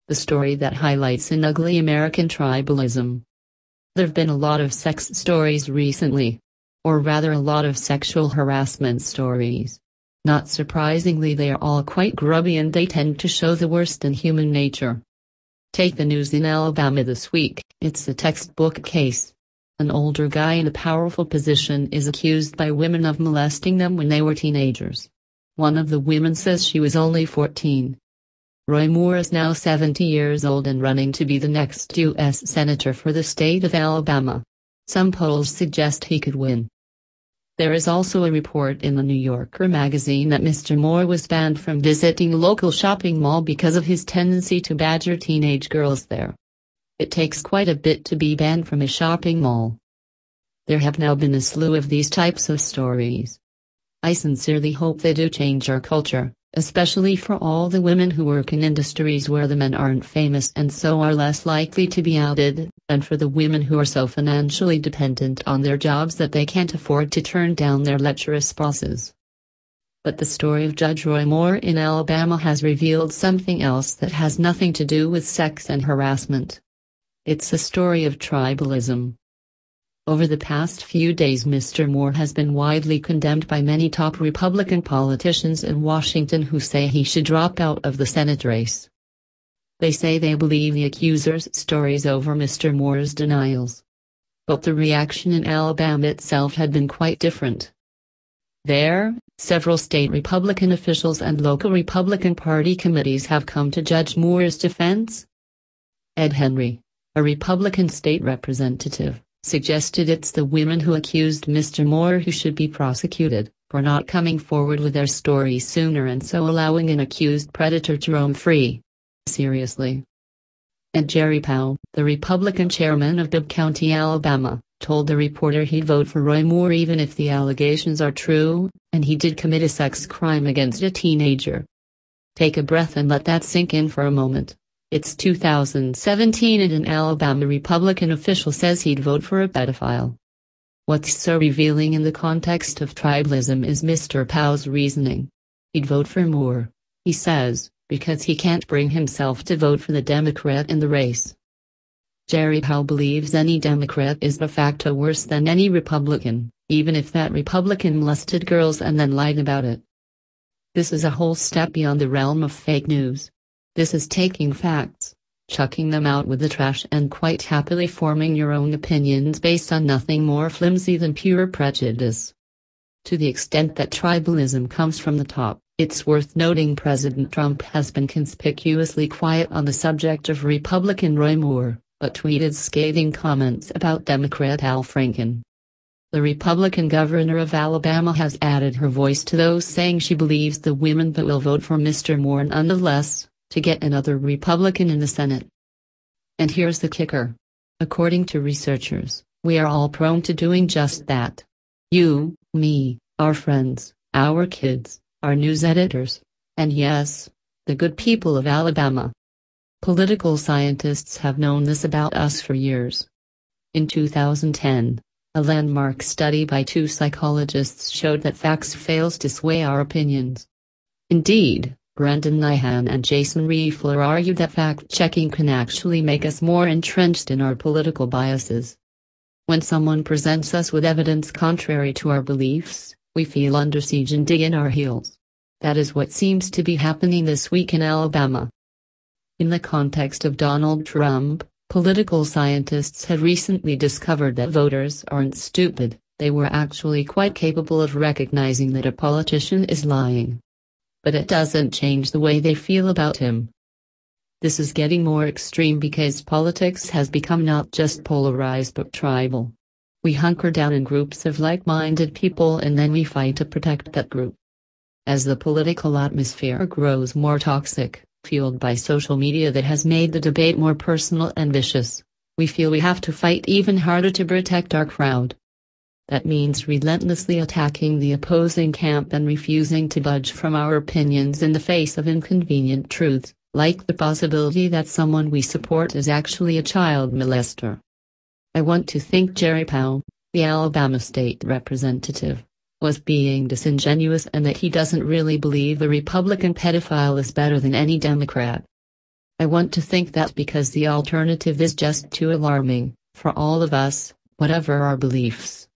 the story that highlights an ugly American tribalism. There've been a lot of sex stories recently. Or rather a lot of sexual harassment stories. Not surprisingly, they are all quite grubby and they tend to show the worst in human nature. Take the news in Alabama this week. It's a textbook case. An older guy in a powerful position is accused by women of molesting them when they were teenagers. One of the women says she was only 14. Roy Moore is now 70 years old and running to be the next U.S. Senator for the state of Alabama. Some polls suggest he could win. There is also a report in the New Yorker magazine that Mr. Moore was banned from visiting a local shopping mall because of his tendency to badger teenage girls there. It takes quite a bit to be banned from a shopping mall. There have now been a slew of these types of stories. I sincerely hope they do change our culture, especially for all the women who work in industries where the men aren't famous and so are less likely to be outed, and for the women who are so financially dependent on their jobs that they can't afford to turn down their lecherous bosses. But the story of Judge Roy Moore in Alabama has revealed something else that has nothing to do with sex and harassment. It's a story of tribalism. Over the past few days, Mr. Moore has been widely condemned by many top Republican politicians in Washington who say he should drop out of the Senate race. They say they believe the accuser's stories over Mr. Moore's denials. But the reaction in Alabama itself had been quite different. There, several state Republican officials and local Republican Party committees have come to Judge Moore's defense. Ed Henry, a Republican state representative, suggested it's the women who accused Mr. Moore who should be prosecuted for not coming forward with their stories sooner and so allowing an accused predator to roam free. Seriously. And Jerry Powell, the Republican chairman of Bibb County, Alabama, told the reporter he'd vote for Roy Moore even if the allegations are true, and he did commit a sex crime against a teenager. Take a breath and let that sink in for a moment. It's 2017 and an Alabama Republican official says he'd vote for a pedophile. What's so revealing in the context of tribalism is Mr. Powell's reasoning. He'd vote for Moore, he says, because he can't bring himself to vote for the Democrat in the race. Jerry Powell believes any Democrat is de facto worse than any Republican, even if that Republican molested girls and then lied about it. This is a whole step beyond the realm of fake news. This is taking facts, chucking them out with the trash and quite happily forming your own opinions based on nothing more flimsy than pure prejudice. To the extent that tribalism comes from the top, it's worth noting President Trump has been conspicuously quiet on the subject of Republican Roy Moore, but tweeted scathing comments about Democrat Al Franken. The Republican governor of Alabama has added her voice to those saying she believes the women but will vote for Mr. Moore nonetheless, to get another Republican in the Senate. And here's the kicker. According to researchers, we are all prone to doing just that. You, me, our friends, our kids, our news editors, and yes, the good people of Alabama. Political scientists have known this about us for years. In 2010, a landmark study by two psychologists showed that facts fails to sway our opinions. Indeed, Brendan Nyhan and Jason Riefler argued that fact-checking can actually make us more entrenched in our political biases. When someone presents us with evidence contrary to our beliefs, we feel under siege and dig in our heels. That is what seems to be happening this week in Alabama. In the context of Donald Trump, political scientists have recently discovered that voters aren't stupid, they were actually quite capable of recognizing that a politician is lying. But it doesn't change the way they feel about him. This is getting more extreme because politics has become not just polarized but tribal. We hunker down in groups of like-minded people and then we fight to protect that group. As the political atmosphere grows more toxic, fueled by social media that has made the debate more personal and vicious, we feel we have to fight even harder to protect our crowd. That means relentlessly attacking the opposing camp and refusing to budge from our opinions in the face of inconvenient truths, like the possibility that someone we support is actually a child molester. I want to think Jerry Powell, the Alabama state representative, was being disingenuous and that he doesn't really believe a Republican pedophile is better than any Democrat. I want to think that because the alternative is just too alarming, for all of us, whatever our beliefs.